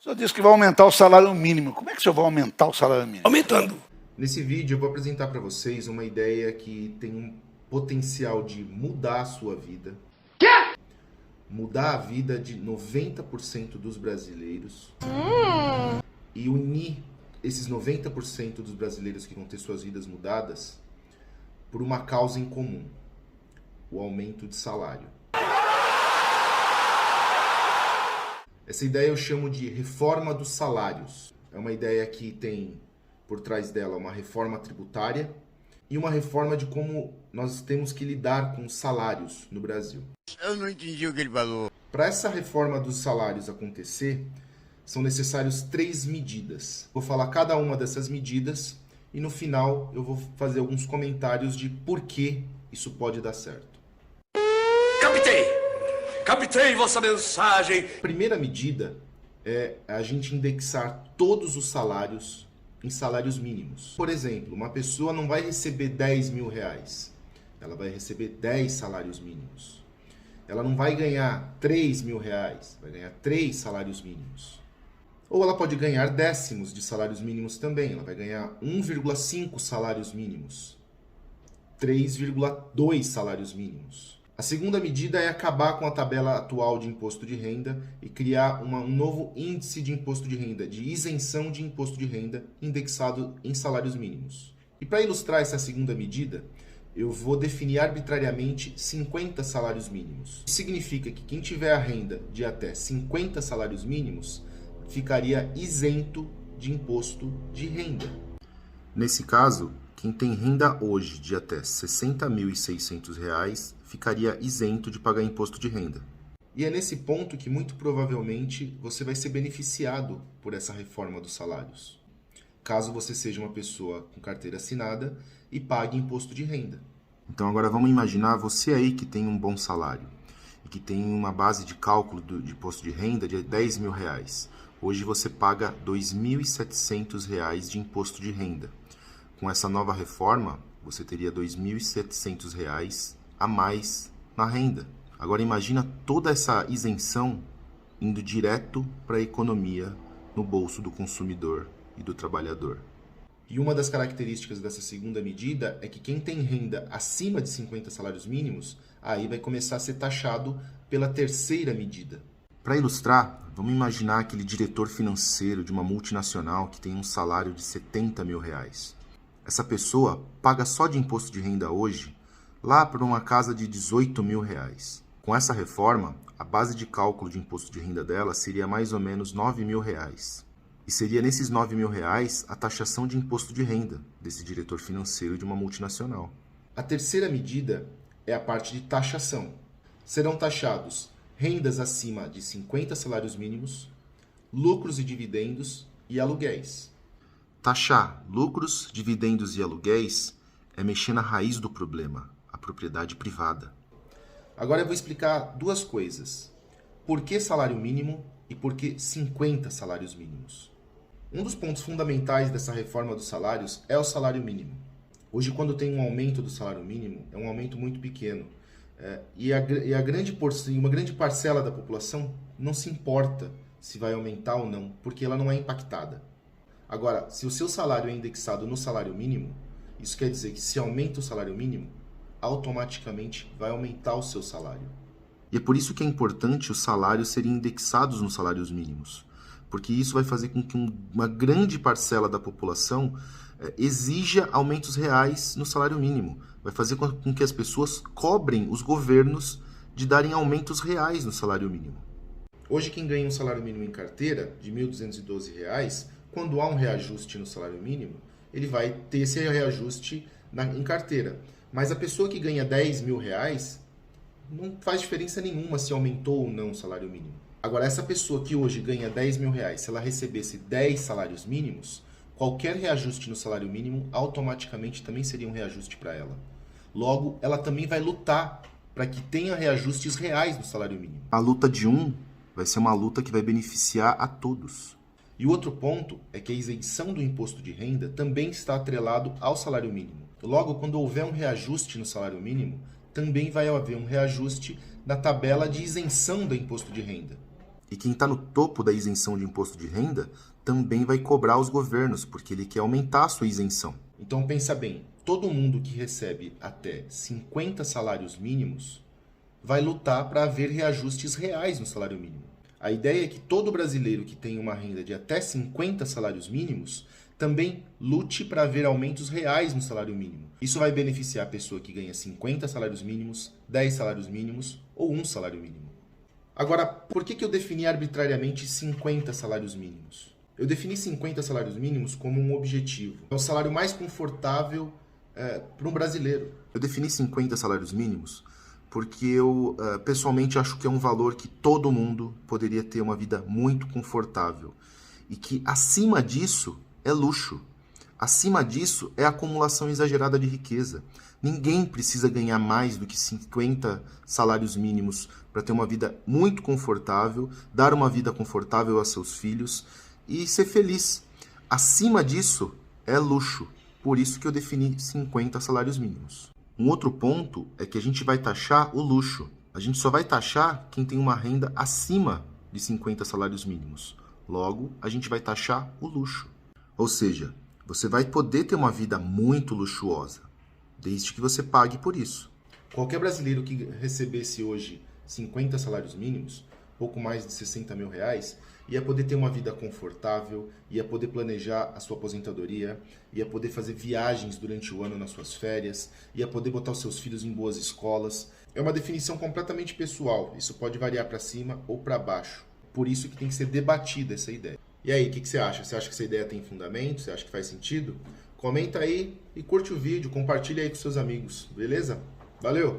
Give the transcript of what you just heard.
senhor disse que vai aumentar o salário mínimo. Como é que o senhor vai aumentar o salário mínimo? Aumentando. Nesse vídeo eu vou apresentar para vocês uma ideia que tem um potencial de mudar a sua vida. Quê? Mudar a vida de 90% dos brasileiros. E unir esses 90% dos brasileiros que vão ter suas vidas mudadas por uma causa em comum: o aumento de salário. Essa ideia eu chamo de reforma dos salários. É uma ideia que tem por trás dela uma reforma tributária e uma reforma de como nós temos que lidar com os salários no Brasil. Eu não entendi o que ele falou. Para essa reforma dos salários acontecer, são necessários 3 medidas. Vou falar cada uma dessas medidas e no final eu vou fazer alguns comentários de por que isso pode dar certo. Captei! Captei vossa mensagem! A primeira medida é a gente indexar todos os salários em salários mínimos. Por exemplo, uma pessoa não vai receber 10 mil reais. Ela vai receber 10 salários mínimos. Ela não vai ganhar 3 mil reais. Vai ganhar 3 salários mínimos. Ou ela pode ganhar décimos de salários mínimos também. Ela vai ganhar 1,5 salários mínimos. 3,2 salários mínimos. A segunda medida é acabar com a tabela atual de imposto de renda e criar um novo índice de imposto de renda, de isenção de imposto de renda, indexado em salários mínimos. E para ilustrar essa segunda medida, eu vou definir arbitrariamente 50 salários mínimos. Isso significa que quem tiver a renda de até 50 salários mínimos ficaria isento de imposto de renda. Nesse caso, quem tem renda hoje de até R$ 60.600 ficaria isento de pagar imposto de renda. E é nesse ponto que muito provavelmente você vai ser beneficiado por essa reforma dos salários, caso você seja uma pessoa com carteira assinada e pague imposto de renda. Então agora vamos imaginar você aí que tem um bom salário e que tem uma base de cálculo de imposto de renda de 10 mil reais. Hoje você paga R$ 2.700 de imposto de renda. Com essa nova reforma, você teria R$ 2.700 a mais na renda. Agora imagina toda essa isenção indo direto para a economia, no bolso do consumidor e do trabalhador. E uma das características dessa segunda medida é que quem tem renda acima de 50 salários mínimos, aí vai começar a ser taxado pela terceira medida. Para ilustrar, vamos imaginar aquele diretor financeiro de uma multinacional que tem um salário de 70 mil reais. Essa pessoa paga só de imposto de renda hoje lá por uma casa de 18 mil reais. Com essa reforma, a base de cálculo de imposto de renda dela seria mais ou menos 9 mil reais. E seria nesses 9 mil reais a taxação de imposto de renda desse diretor financeiro de uma multinacional. A terceira medida é a parte de taxação. Serão taxados rendas acima de 50 salários mínimos, lucros e dividendos e aluguéis. Taxar lucros, dividendos e aluguéis é mexer na raiz do problema, a propriedade privada. Agora eu vou explicar duas coisas. Por que salário mínimo e por que 50 salários mínimos? Um dos pontos fundamentais dessa reforma dos salários é o salário mínimo. Hoje, quando tem um aumento do salário mínimo, é um aumento muito pequeno. Uma grande parcela da população não se importa se vai aumentar ou não, porque ela não é impactada. Agora, se o seu salário é indexado no salário mínimo, isso quer dizer que se aumenta o salário mínimo, automaticamente vai aumentar o seu salário. E é por isso que é importante os salários serem indexados nos salários mínimos, porque isso vai fazer com que uma grande parcela da população exija aumentos reais no salário mínimo. Vai fazer com que as pessoas cobrem os governos de darem aumentos reais no salário mínimo. Hoje, quem ganha um salário mínimo em carteira de R$ 1.212, quando há um reajuste no salário mínimo, ele vai ter esse reajuste em carteira. Mas a pessoa que ganha 10 mil reais, não faz diferença nenhuma se aumentou ou não o salário mínimo. Agora, essa pessoa que hoje ganha 10 mil reais, se ela recebesse 10 salários mínimos, qualquer reajuste no salário mínimo automaticamente também seria um reajuste para ela. Logo, ela também vai lutar para que tenha reajustes reais no salário mínimo. A luta de um vai ser uma luta que vai beneficiar a todos. E o outro ponto é que a isenção do imposto de renda também está atrelado ao salário mínimo. Logo, quando houver um reajuste no salário mínimo, também vai haver um reajuste na tabela de isenção do imposto de renda. E quem está no topo da isenção de imposto de renda também vai cobrar os governos, porque ele quer aumentar a sua isenção. Então pensa bem, todo mundo que recebe até 50 salários mínimos vai lutar para haver reajustes reais no salário mínimo. A ideia é que todo brasileiro que tem uma renda de até 50 salários mínimos também lute para haver aumentos reais no salário mínimo. Isso vai beneficiar a pessoa que ganha 50 salários mínimos, 10 salários mínimos ou 1 salário mínimo. Agora, por que eu defini arbitrariamente 50 salários mínimos? Eu defini 50 salários mínimos como um objetivo. É o salário mais confortável para um brasileiro. Eu defini 50 salários mínimos porque eu pessoalmente acho que é um valor que todo mundo poderia ter uma vida muito confortável. E que acima disso é luxo. Acima disso é acumulação exagerada de riqueza. Ninguém precisa ganhar mais do que 50 salários mínimos para ter uma vida muito confortável, dar uma vida confortável a seus filhos e ser feliz. Acima disso é luxo. Por isso que eu defini 50 salários mínimos. Um outro ponto é que a gente vai taxar o luxo. A gente só vai taxar quem tem uma renda acima de 50 salários mínimos. Logo, a gente vai taxar o luxo. Ou seja, você vai poder ter uma vida muito luxuosa, desde que você pague por isso. Qualquer brasileiro que recebesse hoje 50 salários mínimos, pouco mais de 60 mil reais, ia poder ter uma vida confortável, ia poder planejar a sua aposentadoria, ia poder fazer viagens durante o ano nas suas férias, ia poder botar os seus filhos em boas escolas. É uma definição completamente pessoal, isso pode variar para cima ou para baixo. Por isso que tem que ser debatida essa ideia. E aí, o que você acha? Você acha que essa ideia tem fundamento? Você acha que faz sentido? Comenta aí e curte o vídeo, compartilha aí com seus amigos, beleza? Valeu!